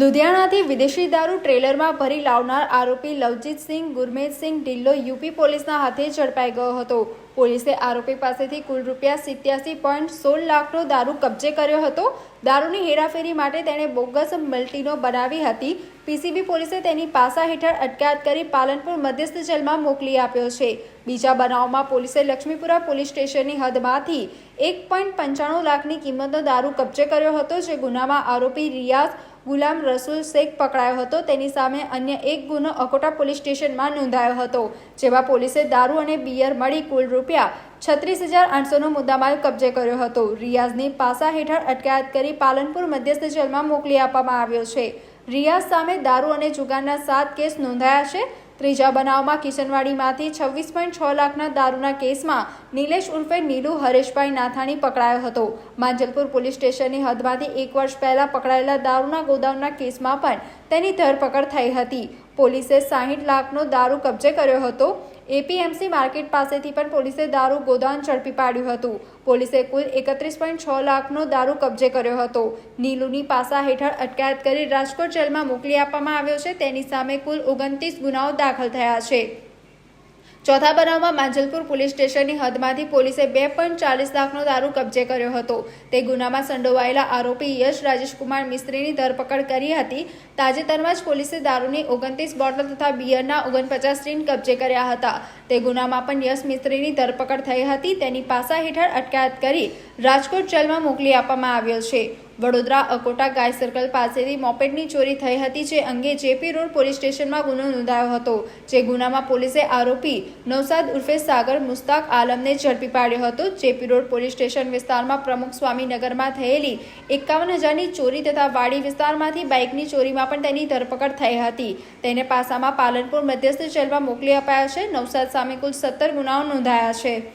લુધિયાણાથી વિદેશી દારૂ ટ્રેલરમાં ભરી લાવનાર આરોપી લવજીતસિંહ ગુરમેતસિંહ ઢિલ્લો યુપી પોલીસના હાથે ઝડપાઈ ગયો હતો। પોલીસે આરોપી પાસેથી કુલ ₹87.16 લાખનો દારૂ કબજે કર્યો હતો। દારૂની હેરાફેરી માટે તેણે બોગસ મલ્ટીનો બનાવી હતી। પીસીબી પોલીસે તેની પાસા હેઠળ અટકાયત કરી પાલનપુર મધ્યસ્થ જેલમાં મોકલી આપ્યો છે। બીજા બનાવમાં પોલીસે લક્ષ્મીપુરા પોલીસ સ્ટેશનની હદમાંથી 1.95 લાખની કિંમતનો દારૂ કબજે કર્યો હતો। જે ગુનામાં આરોપી રિયાઝ ગુલામ રસૂલ શેખ પકડાયો હતો। તેની સામે અન્ય એક ગુનો અકોટા પોલીસ સ્ટેશનમાં નોંધાયો હતો, જેમાં પોલીસે દારૂ અને બિયર મળી કુલ ₹36,800નો મુદ્દામાલ કબજે કર્યો હતો। રિયાઝની પાસા હેઠળ અટકાયત કરી પાલનપુર મધ્યસ્થ જેલમાં મોકલી આપવામાં આવ્યો છે। રિયાઝ સામે દારૂ અને જુગારના 7 કેસ નોંધાયા છે। ત્રીજા બનાવમાં કિશનવાડીમાંથી 26.6 લાખના દારૂના કેસમાં નિલેશ ઉર્ફે નીલુ હરેશભાઈ નાથાણી પકડાયો હતો। માંજલપુર પોલીસ સ્ટેશનની હદમાંથી 1 વર્ષ પહેલા પકડાયેલા દારૂના ગોદામના કેસમાં પણ તેની ધરપકડ થઈ હતી। પોલીસે 60 લાખનો દારૂ કબજે કર્યો હતો। એપીએમસી માર્કેટ પાસેથી પણ પોલીસે દારૂ ગોદામ ઝડપી પાડ્યું હતું। પોલીસે કુલ 31.6 લાખનો દારૂ કબજે કર્યો હતો। નીલુની પાસા હેઠળ અટકાયત કરી રાજકોટ જેલમાં મોકલી આપવામાં આવ્યો છે। તેની સામે કુલ 29 ગુનાઓ દાખલ થયા છે। ચોથા બનાવમાં માંજલપુર પોલીસ સ્ટેશનની હદમાંથી પોલીસે 2.40 લાખનો દારૂ કબજે કર્યો હતો। તે ગુનામાં સંડોવાયેલા આરોપી યશ રાજેશકુમાર મિસ્ત્રીની ધરપકડ કરી હતી। તાજેતરમાં જ પોલીસે દારૂની 29 બોટલ તથા બિયરના 49 ટીન કબજે કર્યા હતા। તે ગુનામાં પણ યશ મિસ્ત્રીની ધરપકડ થઈ હતી। તેની પાસા હેઠળ અટકાયત કરી રાજકોટ જેલમાં મોકલી આપવામાં આવ્યો છે। વડોદરા અકોટા ગાય સર્કલ પાસેથી મોપેડની ચોરી થઈ હતી, જે અંગે જેપી રોડ પોલીસ સ્ટેશનમાં ગુનો નોંધાયો હતો। જે ગુનામાં પોલીસે આરોપી નૌશાદ ઉર્ફે સાગર મુસ્તાક આલમને ઝડપી પાડ્યો હતો। જેપી રોડ પોલીસ સ્ટેશન વિસ્તારમાં પ્રમુખ સ્વામીનગરમાં થયેલી 51,000ની ચોરી તથા વાડી વિસ્તારમાંથી બાઇકની ચોરીમાં પણ તેની ધરપકડ થઈ હતી। તેને પાસામાં પાલનપુર મધ્યસ્થ જેલમાં મોકલી અપાયો છે। નૌશાદ સામે કુલ 17 ગુનાઓ નોંધાયા છે।